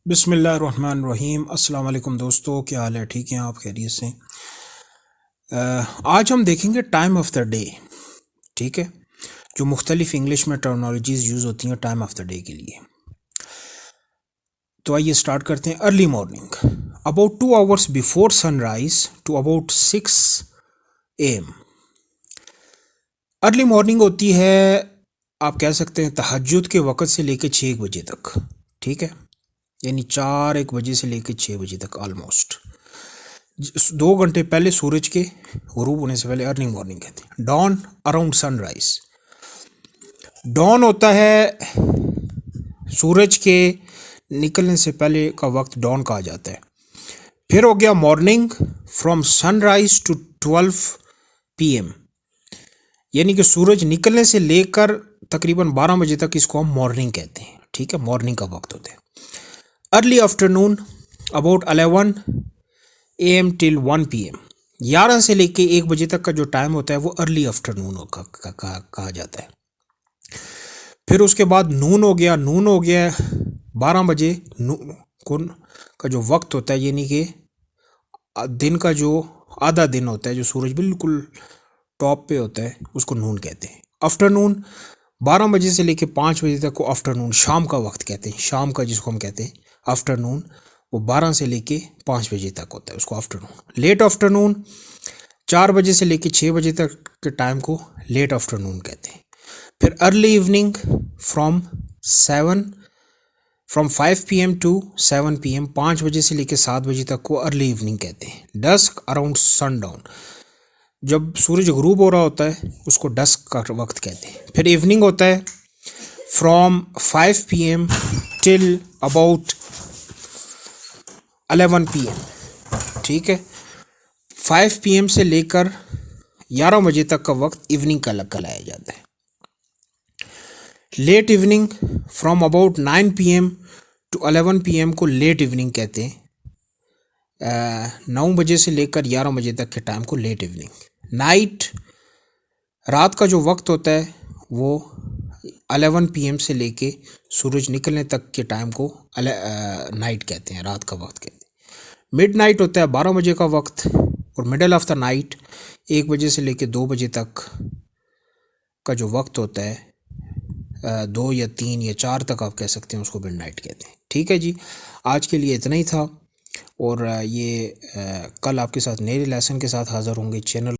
बिस्मिल्लाहिर्रहमानिर्रहीम। अस्सलाम वालेकुम दोस्तों, क्या हाल है? ठीक हैं आप? खैरियत से? आज हम देखेंगे टाइम ऑफ द डे। ठीक है, जो मुख्तलिफ इंग्लिश में टर्मिनोलॉजीज़ यूज़ होती हैं टाइम ऑफ द डे के लिए। तो आइए स्टार्ट करते हैं। Early morning, about 2 hours before sunrise to about 6 AM। Early morning होती है, आप कह सकते हैं तहज्जुद के वक़्त से लेकर 6 बजे तक। ठीक है, यानी 1 बजे से लेकर 6 बजे तक ऑलमोस्ट 2 घंटे पहले सूरज के गुरूब होने से पहले अर्ली मॉर्निंग कहते हैं। डॉन अराउंड सनराइज, डॉन होता है सूरज के निकलने से पहले का वक्त, डॉन कहा जाता है। फिर हो गया morning, from sunrise to 12 PM, यानी कि सूरज निकलने से लेकर तकरीबन 12 बजे तक इसको हम मॉर्निंग कहते हैं। ठीक है, मॉर्निंग का वक्त होता है। Early afternoon, about 11 AM till 1 PM, 11 से लेके 1 बजे तक का जो टाइम होता है वो अर्ली आफ्टरनून कहा जाता है। फिर उसके बाद नून हो गया, नून हो गया 12 बजे नून का जो वक्त होता है, यानी कि दिन का जो आधा दिन होता है, जो सूरज बिल्कुल टॉप पे होता है, उसको नून कहते हैं। आफ्टरनून 12 बजे से लेके 5 बजे तक को आफ्टरनून, शाम का वक्त कहते हैं। शाम का जिसको हम कहते हैं आफ्टरनून, वो 12 से लेके 5 बजे तक होता है, उसको आफ्टरनून। लेट आफ्टरनून 4 बजे से लेके 6 बजे तक के टाइम को लेट आफ्टरनून कहते हैं। फिर early evening from 5 PM to 7 PM, 5 बजे से लेके 7 बजे तक को अर्ली इवनिंग कहते हैं। डस्क अराउंड सनडाउन, जब सूरज गुरूब हो रहा होता है उसको डस्क का वक्त कहते हैं। फिर इवनिंग होता है from 5 PM till about 11 PM। ठीक है, 5 PM से लेकर 11 बजे तक का वक्त इवनिंग का कहलाया जाता है। Late evening from about 9 PM to 11 PM को लेट इवनिंग कहते हैं। 9 बजे से लेकर 11 बजे तक के टाइम को लेट इवनिंग। नाइट, रात का जो वक्त होता है वो 11 PM से लेके सूरज निकलने तक के टाइम को नाइट कहते हैं, रात का वक्त कहते हैं। मिड नाइट होता है 12 बजे का वक्त, और मिडल ऑफ द नाइट 1 बजे से लेके 2 बजे तक का जो वक्त होता है, 2 या 3 या 4 तक आप कह सकते हैं, उसको मिड नाइट कहते हैं। ठीक है जी, आज के लिए इतना ही था, और ये कल आपके साथ नए लेसन के साथ हाज़िर होंगे। चैनल